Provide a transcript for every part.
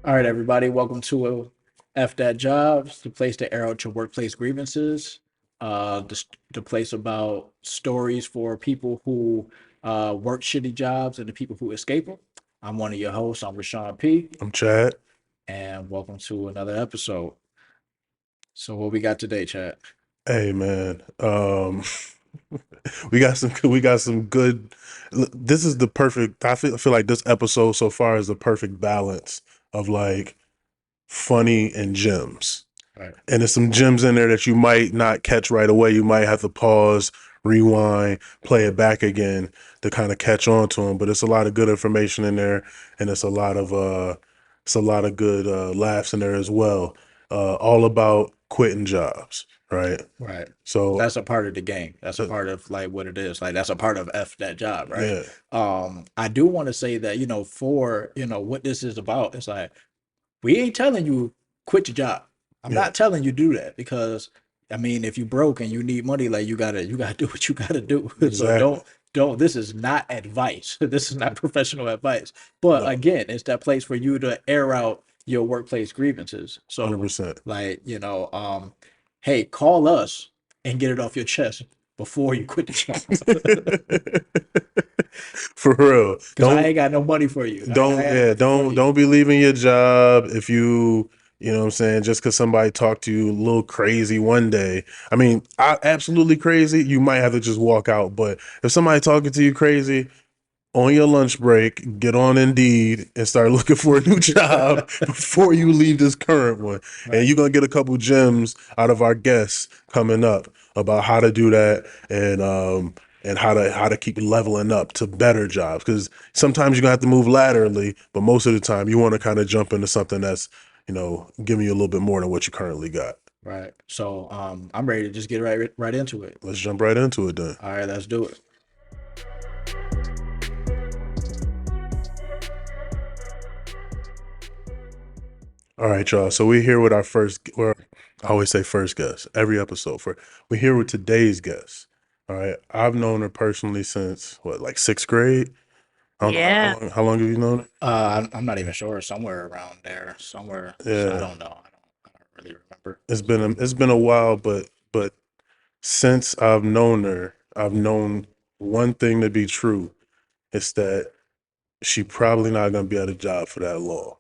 All right, everybody, welcome to F That Jobs, the place to air out your workplace grievances, the place about stories for people who work shitty jobs and the people who escape them. I'm one of your hosts. I'm Rashawn P. I'm Chad. And welcome to another episode. So, what we got today, Chad? Hey man, we got some good. This is the perfect. I feel like this episode so far is the perfect balance of like funny and gems. Right. And there's some gems in there that you might not catch right away. You might have to pause, rewind, play it back again to kind of catch on to them. But it's a lot of good information in there, and it's a lot of good laughs in there as well. All about quitting jobs, right? Right. So That's a part of the game. That's a part of like what it is. Like that's a part of F That Job, right? yeah, I do want to say that, for, what this is about, it's like we ain't telling you quit your job. I'm yeah, not telling you do that because I mean if you broke and you need money, like you gotta do what you gotta do. So exactly. don't this is not advice. This is not professional advice. But No, again, it's that place for you to air out your workplace grievances. So 100%. like, hey, call us and get it off your chest before you quit the job. For real. Because I ain't got no money for you. I ain't got no money. Don't be leaving your job if you know what I'm saying, just because somebody talked to you a little crazy one day. I mean, absolutely crazy, you might have to just walk out. But if somebody talking to you crazy on your lunch break, get on Indeed and start looking for a new job before you leave this current one. And Right. you're gonna get a couple gems out of our guests coming up about how to do that and how to keep leveling up to better jobs. Because sometimes you're gonna have to move laterally, but most of the time you want to kind of jump into something that's, giving you a little bit more than what you currently got. Right. So I'm ready to just get right into it. Let's jump right into it then. All right, let's do it. All right, y'all. So we're here with our first, or I always say first guest every episode. We're here with today's guest. All right, I've known her personally since what, like sixth grade. I don't know Yeah. how long have you known her? I'm not even sure. Somewhere around there. Somewhere. So I Yeah, don't know. I don't really remember. it's been a while, but since I've known her, I've known one thing to be true. It's that she probably not gonna be at a job for that long.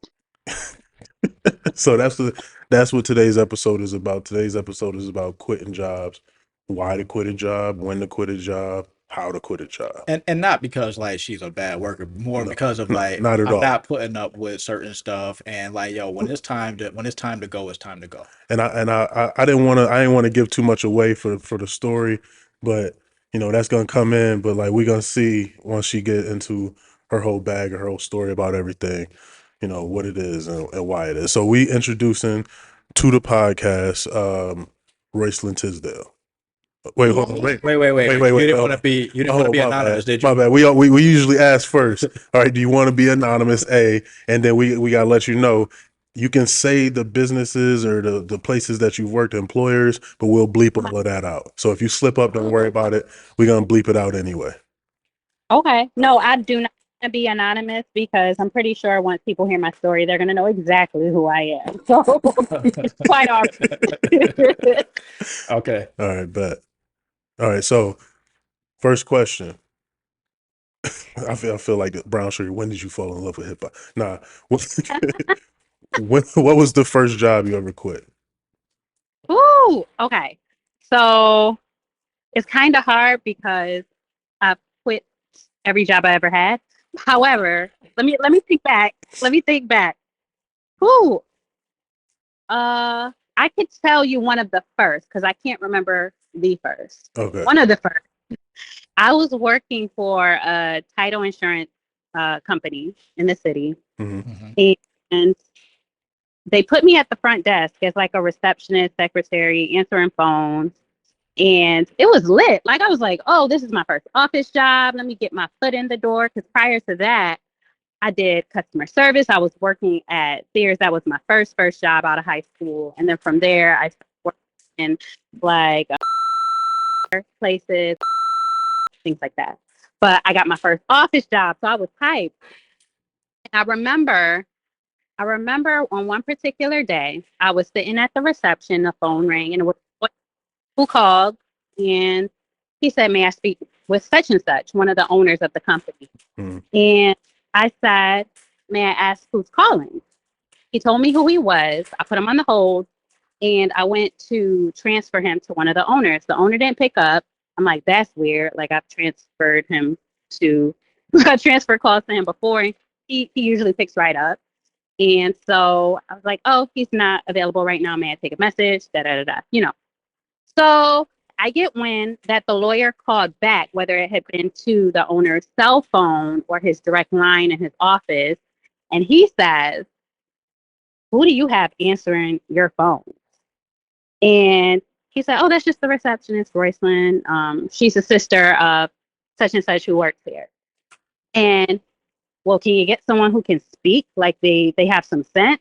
So that's what today's episode is about. Today's episode is about quitting jobs, why to quit a job, when to quit a job, how to quit a job. And not because like she's a bad worker, more No, because of no, like not at I'm all. not putting up with certain stuff and like yo, when it's time to go, it's time to go. And I didn't want to give too much away for the story, but that's gonna come in. But like we're gonna see once she get into her whole bag or her whole story about everything, what it is and why it is. So we introducing to the podcast, Royce Tisdale. Wait, hold on, Wait. You didn't hold want to on. be Oh, my anonymous, bad. did My you? bad. We usually ask first. All right, do you want to be anonymous? A, and then we gotta let you know. You can say the businesses or the places that you've worked, employers, but we'll bleep all of that out. So if you slip up, don't worry about it. We're gonna bleep it out anyway. Okay. No, I do not want to be anonymous because I'm pretty sure once people hear my story, they're going to know exactly who I am. So it's quite obvious. Okay. All right, bet. All right, so first question. I feel like Brown Sugar. When did you fall in love with hip hop? Nah. What was the first job you ever quit? Ooh, okay. So it's kind of hard because I've quit every job I ever had. However, let me think back. Let me think back. Ooh, I could tell you one of the first because I can't remember the first. Okay. One of the first. I was working for a title insurance company in the city, Mm-hmm. and they put me at the front desk as like a receptionist, secretary, answering phones. And it was lit. Like I was like, oh, this is my first office job. Let me get my foot in the door. Because prior to that, I did customer service. I was working at Sears. That was my first job out of high school. And then from there, I started working in like places, things like that. But I got my first office job, so I was hyped. And I remember on one particular day, I was sitting at the reception, the phone rang, and it was who called, and he said, "May I speak with such and such, one of the owners of the company?" Mm-hmm. And I said, "May I ask who's calling?" He told me who he was. I put him on the hold, and I went to transfer him to one of the owners. The owner didn't pick up. I'm like, that's weird. Like I've transferred him to I transfer calls to him before. He usually picks right up. And so I was like, oh, he's not available right now. May I take a message? Da da da da. So I get wind that the lawyer called back, whether it had been to the owner's cell phone or his direct line in his office. And he says, who do you have answering your phone? And he said, oh, that's just the receptionist, Royce. She's a sister of such and such who works here. And well, can you get someone who can speak like they have some sense?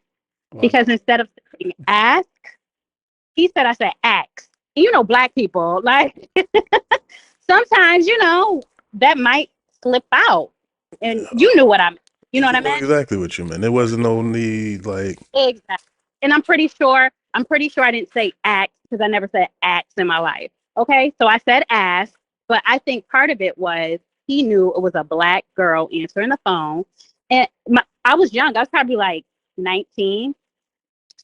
Because instead of saying ask, he said, I said ask. Black people, like sometimes, that might slip out. And you knew what I meant. You know what I meant? Exactly what you meant. There wasn't no need, like Exactly. And I'm pretty sure I didn't say act because I never said act in my life. Okay. So I said ask, but I think part of it was he knew it was a black girl answering the phone. And I was young. I was probably like 19.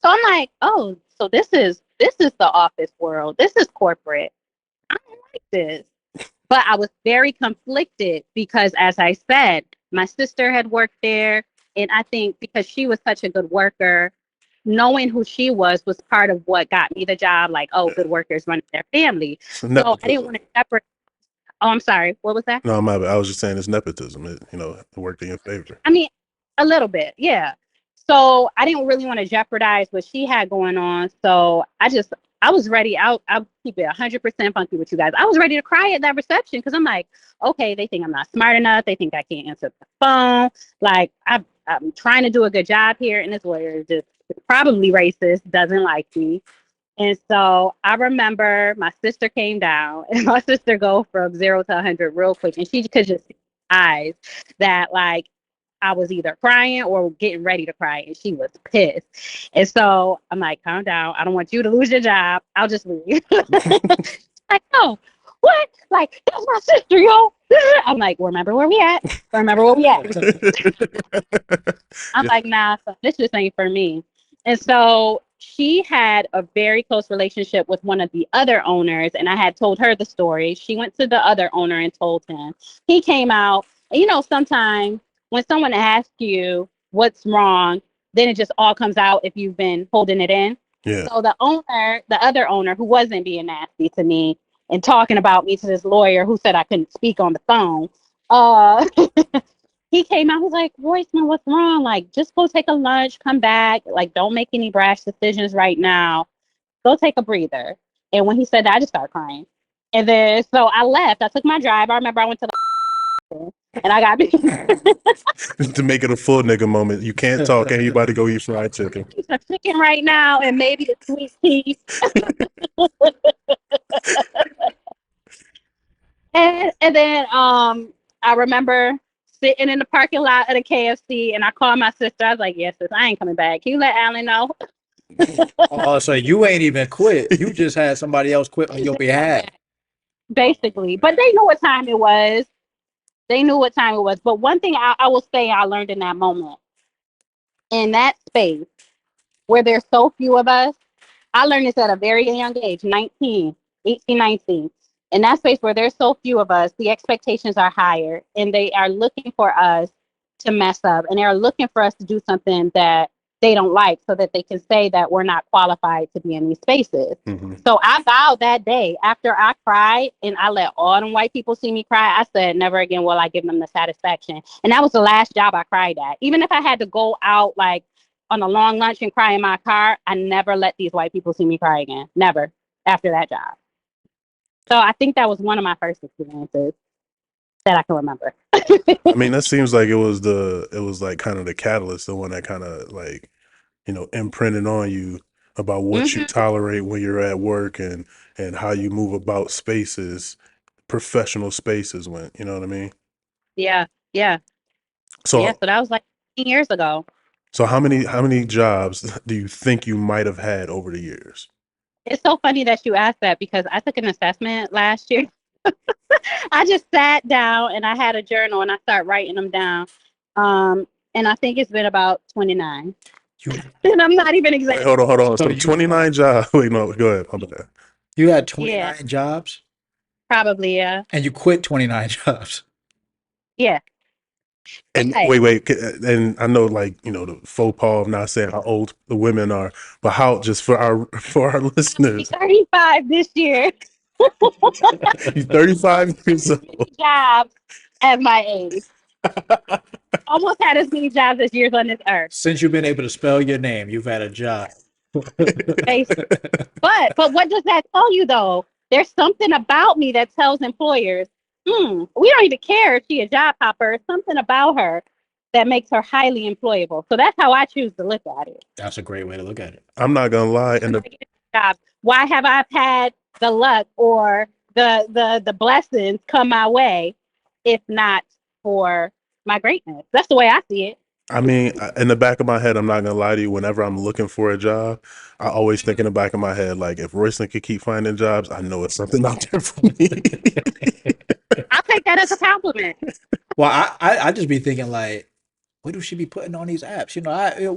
So I'm like, oh, so this is the office world. This is corporate. I don't like this. But I was very conflicted because, as I said, my sister had worked there. And I think because she was such a good worker, knowing who she was part of what got me the job. Like, oh, good workers running their family. So I didn't want to separate. Oh, I'm sorry. What was that? no, I was just saying it's nepotism. It worked in your favor. I mean, a little bit, yeah. So I didn't really want to jeopardize what she had going on. So I was ready. I'll keep it 100% funky with you guys. I was ready to cry at that reception because I'm like, okay, they think I'm not smart enough. They think I can't answer the phone. Like I'm trying to do a good job here, and this lawyer is just probably racist, doesn't like me. And so I remember my sister came down, and my sister go from 0 to 100 real quick, and she could just see in my eyes that like I was either crying or getting ready to cry, and she was pissed. And so I'm like, calm down. I don't want you to lose your job. I'll just leave. Like, no, what? Like, that's my sister, yo. I'm like, remember where we at? Remember where we at? I'm like, nah, so this just ain't for me. And so she had a very close relationship with one of the other owners, and I had told her the story. She went to the other owner and told him. He came out, and sometimes when someone asks you what's wrong, then it just all comes out if you've been holding it in. Yeah. So the other owner who wasn't being nasty to me and talking about me to this lawyer who said I couldn't speak on the phone, he came out, he was like, Royce, man, what's wrong? Like, just go take a lunch, come back. Like, don't make any brash decisions right now. Go take a breather. And when he said that, I just started crying. And then, so I left. I took my drive. I remember I went to the and I got To make it a full nigga moment, you can't talk. Anybody go eat fried chicken. some chicken right now and maybe a sweet tea. And then I remember sitting in the parking lot at a KFC, and I called my sister. I was like, yes, sis, I ain't coming back. Can you let Alan know? Oh, so you ain't even quit. You just had somebody else quit on your behalf. Basically. But they knew what time it was. They knew what time it was. But one thing I will say I learned in that moment, in that space where there's so few of us, I learned this at a very young age, 19, 18, 19. In that space where there's so few of us, the expectations are higher, and they are looking for us to mess up, and they're looking for us to do something that they don't like so that they can say that we're not qualified to be in these spaces. Mm-hmm. So I vowed that day after I cried and I let all them white people see me cry, I said, never again will I give them the satisfaction. And that was the last job I cried at. Even if I had to go out like on a long lunch and cry in my car, I never let these white people see me cry again. Never after that job. So I think that was one of my first experiences that I can remember. I mean, that seems like it was like kind of the catalyst, the one that kind of like, imprinted on you about what you tolerate when you're at work and how you move about spaces, professional spaces when, you know what I mean? Yeah, yeah, yeah. So So that was like 10 years ago. so how many jobs do you think you might have had over the years? It's so funny that you asked that because I took an assessment last year. I just sat down and I had a journal and I started writing them down. And I think it's been about 29. You And I'm not even Wait, exaggerating. hold on. so So 29 jobs. Wait, no, go ahead. My bad. you had Yeah, 29 jobs probably. Yeah. and you quit 29 jobs. Yeah. And Right. wait, and I know, like, the faux pas of not saying how old the women are, but how, just for our I'll be listeners, 35 this year. you're 35 years As old. many jobs at my age. Almost had as many jobs as years on this earth. Since you've been able to spell your name, you've had a job. Basically. But what does that tell you though? There's something about me that tells employers, we don't even care if she's a job hopper. Something about her that makes her highly employable. So that's how I choose to look at it. That's a great way to look at it. I'm not gonna lie, Why did I get this job? Why have I had the luck or the blessings come my way if not for my greatness? That's the way I see it. I mean, in the back of my head, I'm not gonna lie to you. Whenever I'm looking for a job, I always think in the back of my head, like, if Royston could keep finding jobs, I know it's something out there for me. I'll take that as a compliment. Well, I just be thinking like, what do she be putting on these apps?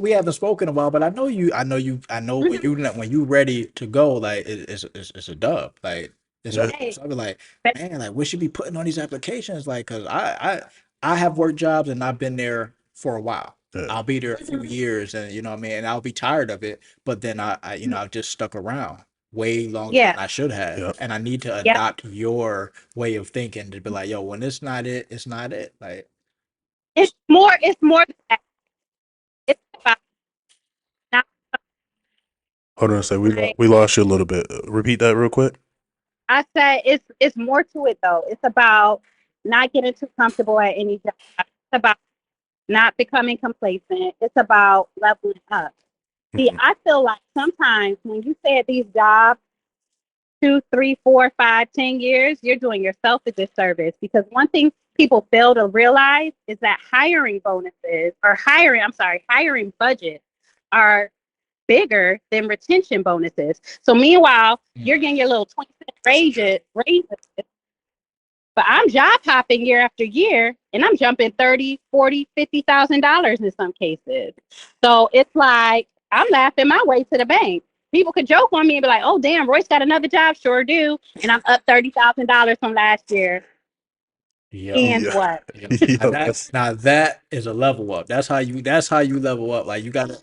We haven't spoken a while, but I know you. I know when you ready to go, like it's a dub. Like it's Yeah. over. So I be like, man, like what should be putting on these applications? Like, cause I have work jobs and I've been there for a while. Yeah. I'll be there a few years, and you know what I mean, and I'll be tired of it. But then I've just stuck around way longer than Yeah. I should have, Yeah. and I need to Yeah. adopt your way of thinking to be like, yo, when it's not it, it's not it. Like. It's more than that. It's about not Hold on a second. like We lost you a little bit. Repeat that real quick. I said it's more to it though. It's about not getting too comfortable at any job. It's about not becoming complacent. It's about leveling up. See, Mhm. I feel like sometimes when you stay at these jobs 2, 3, 4, 5, 10 years, you're doing yourself a disservice because one thing people fail to realize is that hiring budgets are bigger than retention bonuses. So meanwhile, you're getting your little 20% raises, but I'm job hopping year after year and I'm jumping 30, 40, $50,000 in some cases. So it's like I'm laughing my way to the bank. People could joke on me and be like, oh damn, Royce got another job, sure do. And I'm up $30,000 from last year. Yo, And Yeah. what? yo, Yo, that's now that is a level up. That's how you level up. Like you gotta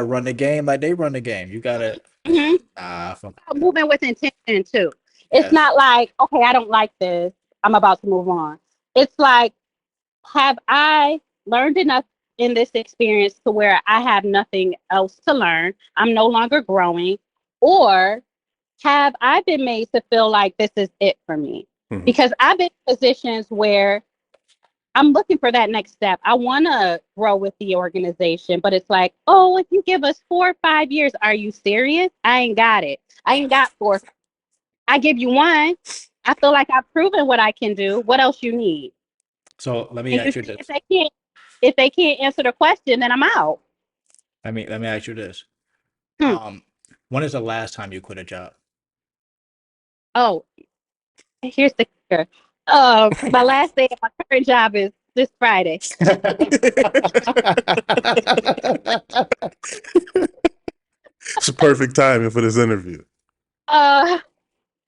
run the game like they run the game. You gotta Mhm. from Moving with intention too. It's yes. not like, okay, I don't like this. I'm about to move on. It's like, have I learned enough in this experience to where I have nothing else to learn? I'm no longer growing. Or have I been made to feel like this is it for me? Mhm. Because I've been in positions where I'm looking for that next step. I want to grow with the organization, but it's like, oh, if you give us 4 or 5 years, are you serious? I ain't got it. I ain't got four. I give you one. I feel like I've proven what I can do. What else you need? So let me And ask you usually, this. if they can't answer the question, then I'm out. Let me ask you this. Hmm. Um, when is the last time you quit a job? Oh, here's the kicker. My last day at my current job is this Friday. It's a perfect timing for this interview. Uh,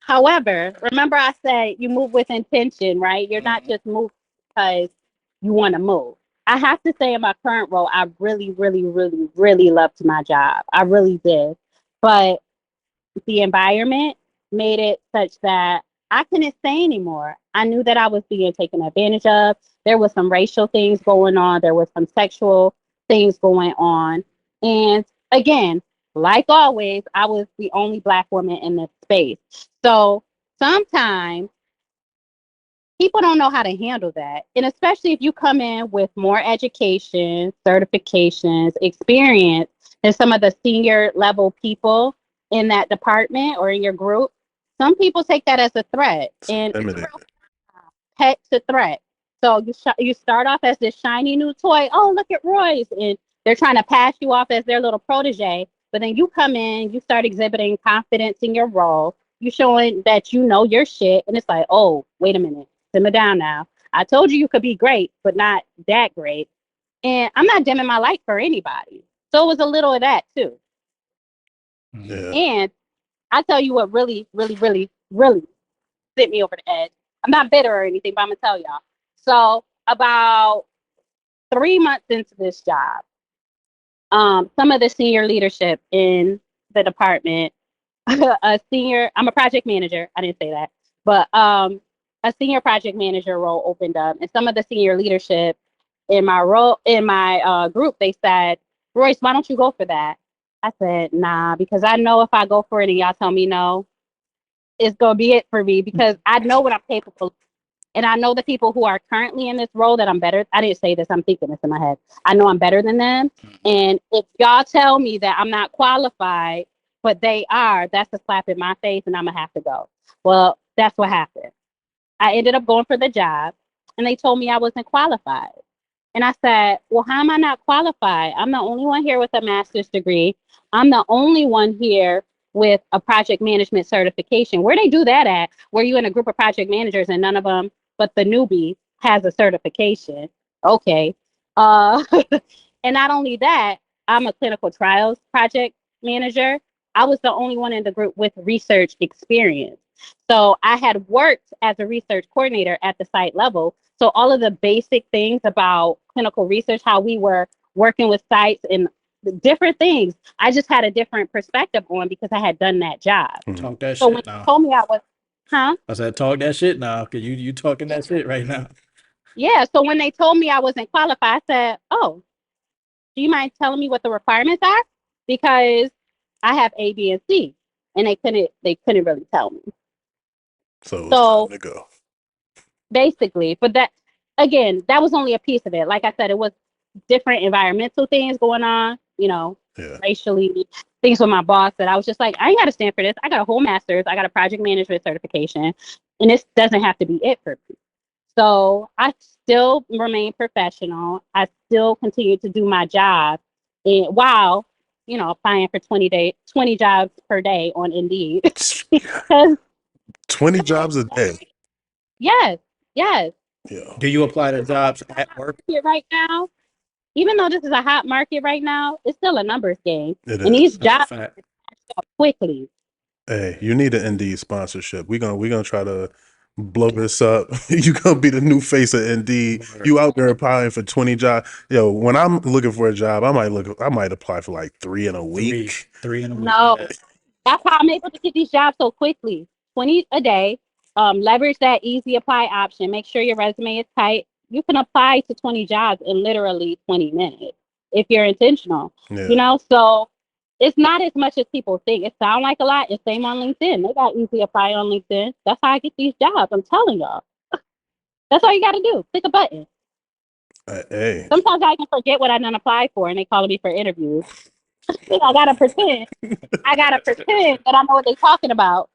However, remember I said you move with intention, right? You're not Mhm. just moving because you want to move. I have to say in my current role, I really, really, really, really loved my job. I really did. But the environment made it such that I couldn't stay anymore. I knew that I was being taken advantage of. There was some racial things going on. There was some sexual things going on. And again, like always, I was the only Black woman in this space. So sometimes people don't know how to handle that. And especially if you come in with more education, certifications, experience than some of the senior level people in that department or in your group, some people take that as a threat. It's And it's intimidating. real pet to threat. So you start off as this shiny new toy. Oh, look at Royce. And they're trying to pass you off as their little protege. But then you come in, you start exhibiting confidence in your role. You showing that you know your shit. And it's like, oh, wait a minute. Simmer down now. I told you could be great, but not that great. And I'm not dimming my light for anybody. So it was a little of that too. Yeah. And I tell you what really, really, really, really sent me over the edge. I'm not bitter or anything, but I'm gonna tell y'all. So about 3 months into this job, some of the senior leadership in the department, I'm a project manager. I didn't say that, but a senior project manager role opened up, and some of the senior leadership in my group, they said, Royce, why don't you go for that? I said, nah, because I know if I go for it and y'all tell me no, it's gonna be it for me because I know what I'm capable of. And I know the people who are currently in this role that I'm better. I didn't say this, I'm thinking this in my head. I know I'm better than them. And if y'all tell me that I'm not qualified, but they are, that's a slap in my face and I'm gonna have to go. Well, that's what happened. I ended up going for the job and they told me I wasn't qualified. And I said, well, how am I not qualified? I'm the only one here with a master's degree. I'm the only one here with a project management certification. Where they do that at? Where you in a group of project managers and none of them but the newbie has a certification. Okay. Uh, and not only that, I'm a clinical trials project manager. I was the only one in the group with research experience. So I had worked as a research coordinator at the site level. So all of the basic things about clinical research, how we were working with sites and different things, I just had a different perspective on because I had done that job. Talk that So when shit they now. told me I was, huh? I said, talk that shit now, cause you talking that shit right now. Yeah. So when they told me I wasn't qualified, I said, oh, do you mind telling me what the requirements are? Because I have A, B, and C. And they couldn't really tell me. So it was time So to go. basically, but that again, that was only a piece of it. Like I said, it was different environmental things going on, Yeah. racially, things with my boss that I was just like, I ain't got to stand for this. I got a whole master's, I got a project management certification, and this doesn't have to be it for me. So I still remain professional. I still continue to do my job, and while applying for 20 jobs per day on Indeed. Because 20 jobs a day. yes, yes, Yeah. Do you apply to jobs at work? right now, even though this is a hot market right now, it's still a numbers game. It And these is. That's a jobs fact. are quickly. Hey, you need an Indeed sponsorship. We're gonna try to blow this up. You gonna be the new face of Indeed. Word. You out there applying for 20 jobs. Yo, when I'm looking for a job, I might apply for like 3 in a Three, week. 3 in a week. No, Yeah. that's how I'm able to get these jobs so quickly. 20 a day. Leverage that easy apply option. Make sure your resume is tight. You can apply to 20 jobs in literally 20 minutes if you're intentional. Yeah. So it's not as much as people think. It sounds like a lot. It's same on LinkedIn. They got easy apply on LinkedIn. That's how I get these jobs. I'm telling y'all. That's all you got to do. Click a button. Hey. Sometimes I can forget what I done applied for, and they calling me for interviews. I gotta pretend. I gotta pretend that I know what they're talking about,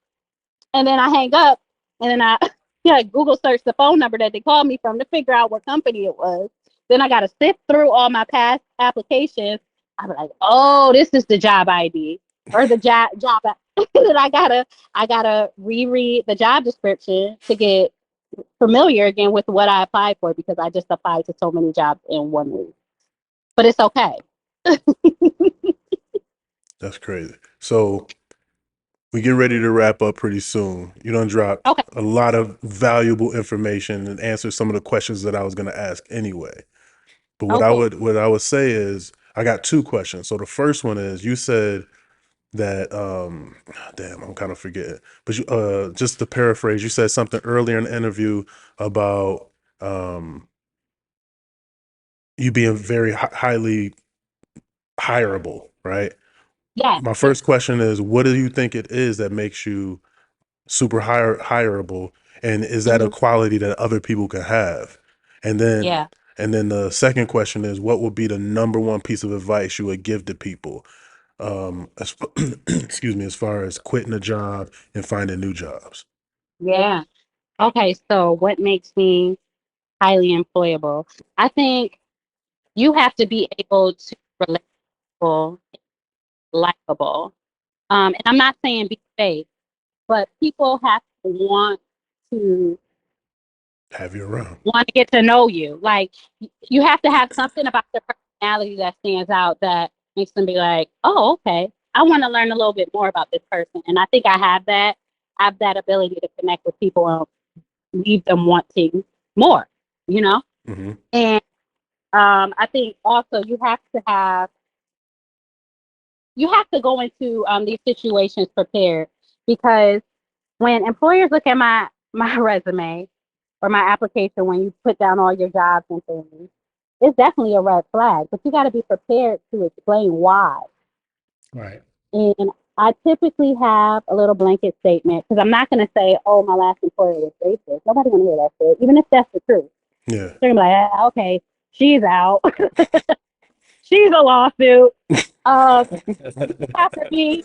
and then I hang up, and then I Google search the phone number that they called me from to figure out what company it was. Then I gotta sift through all my past applications. I'm like, oh, this is the job ID or the job. Then I gotta reread the job description to get familiar again with what I applied for because I just applied to so many jobs in 1 week. But it's okay. That's crazy. So we get ready to wrap up pretty soon. You done dropped Okay. a lot of valuable information and answered some of the questions that I was gonna ask anyway. But Oh, cool. what I would say is I got two questions. So the first one is you said that damn, I'm kind of forgetting. But you just to paraphrase, you said something earlier in the interview about you being very highly hireable, right? Yes, My yes, first question is what do you think it is that makes you super hireable, and is that a hmm quality that other people can have? And then yeah. the second question is what would be the number one piece of advice you would give to people as, excuse me, as far as quitting a job and finding new jobs? Yeah. Okay, so what makes me highly employable? I think you have to be able to relatable, likable. And I'm not saying be fake, but people have to to Have you around? want to get to know you. Like you have to have something about your personality that stands out that makes them be like, oh, okay, I want to learn a little bit more about this person. And I think I have that. I have that ability to connect with people and leave them wanting more, you know? Hmm. And I think also you have to go into these situations prepared because when employers look at my resume or my application, when you put down all your jobs and things, it's definitely a red flag. But you got to be prepared to explain why. Right. And I typically have a little blanket statement because I'm not going to say, "Oh, my last employer was racist." Nobody want to hear that shit, even if that's the truth. Yeah. They're gonna be like, "Ah, okay, she's out. She's a lawsuit." You have to be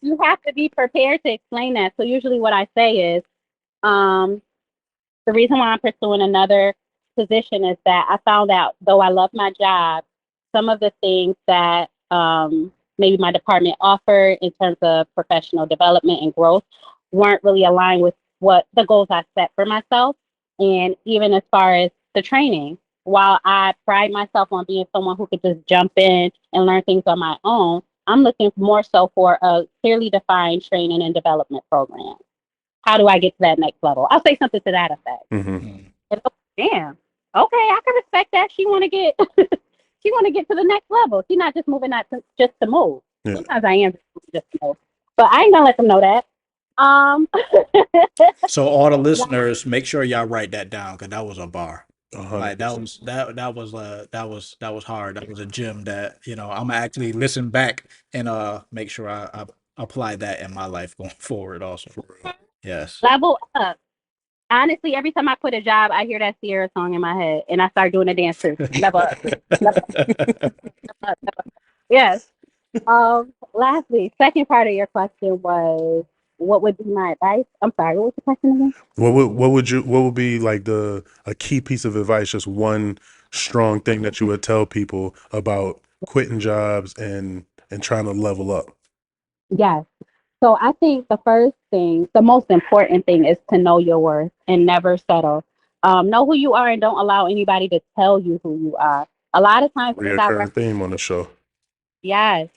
you have to be prepared to explain that. So usually, what I say is, um, the reason why I'm pursuing another position is that I found out, though I love my job, some of the things that maybe my department offered in terms of professional development and growth weren't really aligned with what the goals I set for myself. And even as far as the training, while I pride myself on being someone who could just jump in and learn things on my own, I'm looking more so for a clearly defined training and development program. How do I get to that next level? I'll say something to that effect. Hmm. Mm. And, oh, damn. Okay, I can respect that. She want to get she want to get to the next level. She's not just moving that just to move. Yeah. Sometimes I am just to move, but I ain't gonna let them know that. Um, So all the listeners, make sure y'all write that down because that was a bar. Like that 100%. was that was hard. That was a gem that I'm actually listen back and make sure I apply that in my life going forward. Also, For real. yes. level up. Honestly, every time I quit a job, I hear that Sierra song in my head, and I start doing the dance too. Level up, level up, level up. Yes. Lastly, second part of your question was, what would be my advice? I'm sorry, what was the question again? What would be like the a key piece of advice, just one strong thing that you would tell people about quitting jobs and trying to level up? Yes. So I think the first thing, the most important thing is to know your worth and never settle. Know who you are and don't allow anybody to tell you who you are. A lot of times, as I Reoccurring theme on the show. yes.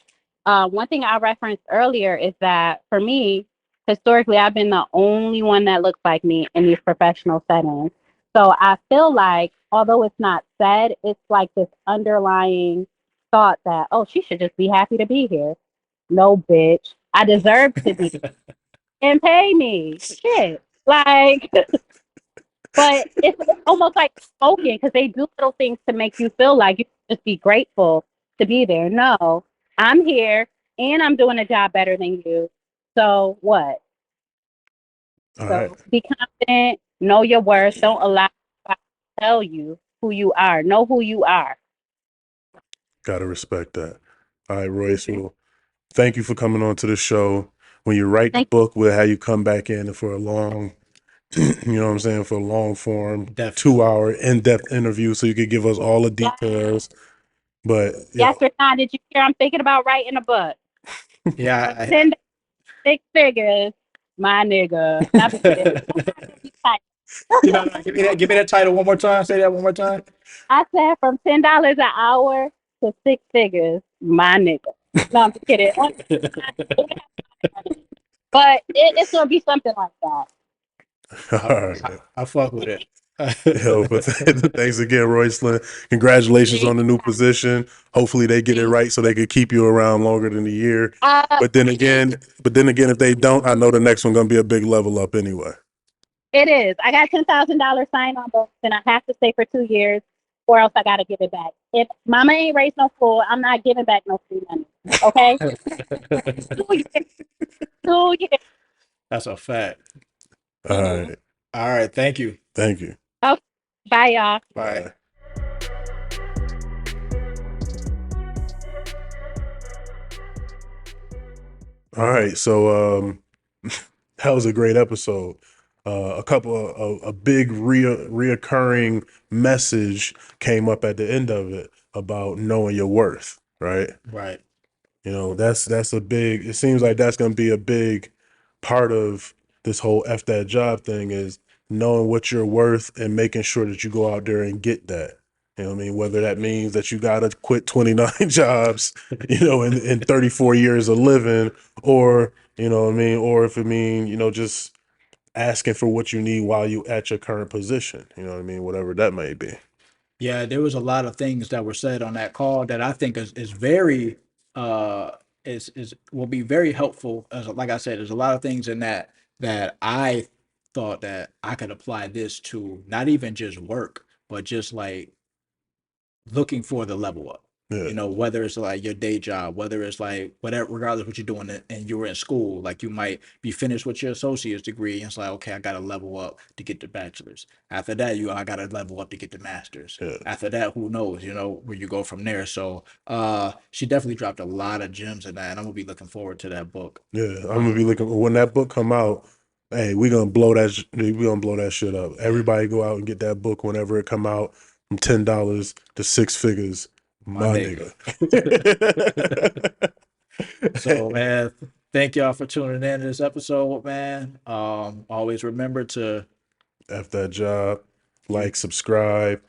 One thing I referenced earlier is that for me, historically, I've been the only one that looks like me in these professional settings. So I feel like, although it's not said, it's like this underlying thought that, oh, she should just be happy to be here. No, bitch. I deserve to be and pay me. Shit. Like, but it's almost like spoken because they do little things to make you feel like you just be grateful to be there. No, I'm here and I'm doing a job better than you. So what? All right. So be confident, know your worth. Don't allow anybody to tell you who you are. Know who you are. Gotta respect that. All right, Royce. Well, thank you for coming on to the show. When you write the Thank book, we'll have you come back in for a long, you know what I'm saying, for a long form, Definitely. 2 hour in-depth interview so you could give us all the you. details. But Yes yo, or not? Did you hear? I'm thinking about writing a book. Yeah. From 10 to 6 figures, my nigga. Not be kidding. Give me that title one more time. Say that one more time. I said from $10 an hour to 6 figures, my nigga. No, I'm just kidding. But it's gonna be something like that. all I, right. I fuck with it. Yo, but thanks again, Royce. Congratulations on the new position. Hopefully they get it right so they could keep you around longer than a year. But then again, if they don't, I know the next one gonna be a big level up anyway. It is. I got $10,000 sign on bonus, and I have to stay for 2 years, or else I got to give it back. If Mama ain't raised no fool, I'm not giving back no free money. Okay. 2 years. 2 years. That's a fact. All right. All right. Thank you. Thank you. Okay. Bye, y'all. Bye. All right. So that was a great episode. A big reoccurring message came up at the end of it about knowing your worth, right? Right. You know, that's a big, it seems like that's going to be a big part of this whole F that job thing, is knowing what you're worth and making sure that you go out there and get that. You know what I mean? Whether that means that you got to quit 29 jobs, you know, in 34 years of living, or, you know what I mean? Or if it mean, you know, just asking for what you need while you at your current position, you know what I mean? Whatever that may be. Yeah, there was a lot of things that were said on that call that I think is very uh is will be very helpful. As like I said, there's a lot of things in that I thought that I could apply this to, not even just work, but just like looking for the level up. Yeah. You know, whether it's like your day job, whether it's like whatever, regardless what you're doing, and you were in school, like you might be finished with your associate's degree, and it's like, okay, I got to level up to get the bachelor's. After that, I got to level up to get the master's. Yeah. After that, who knows, where you go from there. So, she definitely dropped a lot of gems in that, and I'm gonna be looking forward to that book. Yeah, I'm gonna be looking when that book come out. Hey, we gonna blow that. We gonna blow that shit up. Everybody go out and get that book whenever it come out, from $10 to 6 figures, My my nigga. nigga. So, man, thank y'all for tuning in to this episode, man. Always remember to F that job. Like, subscribe,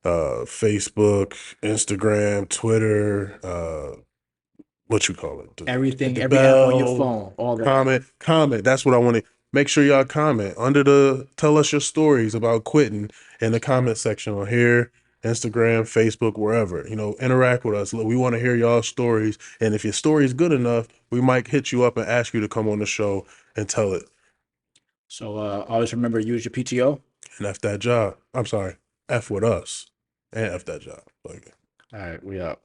Facebook, Instagram, Twitter, what you call it? everything, The every app on your bell, phone, all that. comment. That's what I want to make sure y'all comment tell us your stories about quitting in the comment section on here, Instagram, Facebook, wherever. You know, interact with us. We want to hear y'all stories. And if your story is good enough, we might hit you up and ask you to come on the show and tell it. So, always remember, use your PTO. And F that job. I'm sorry. F with us. And F that job. Like, All right, we out.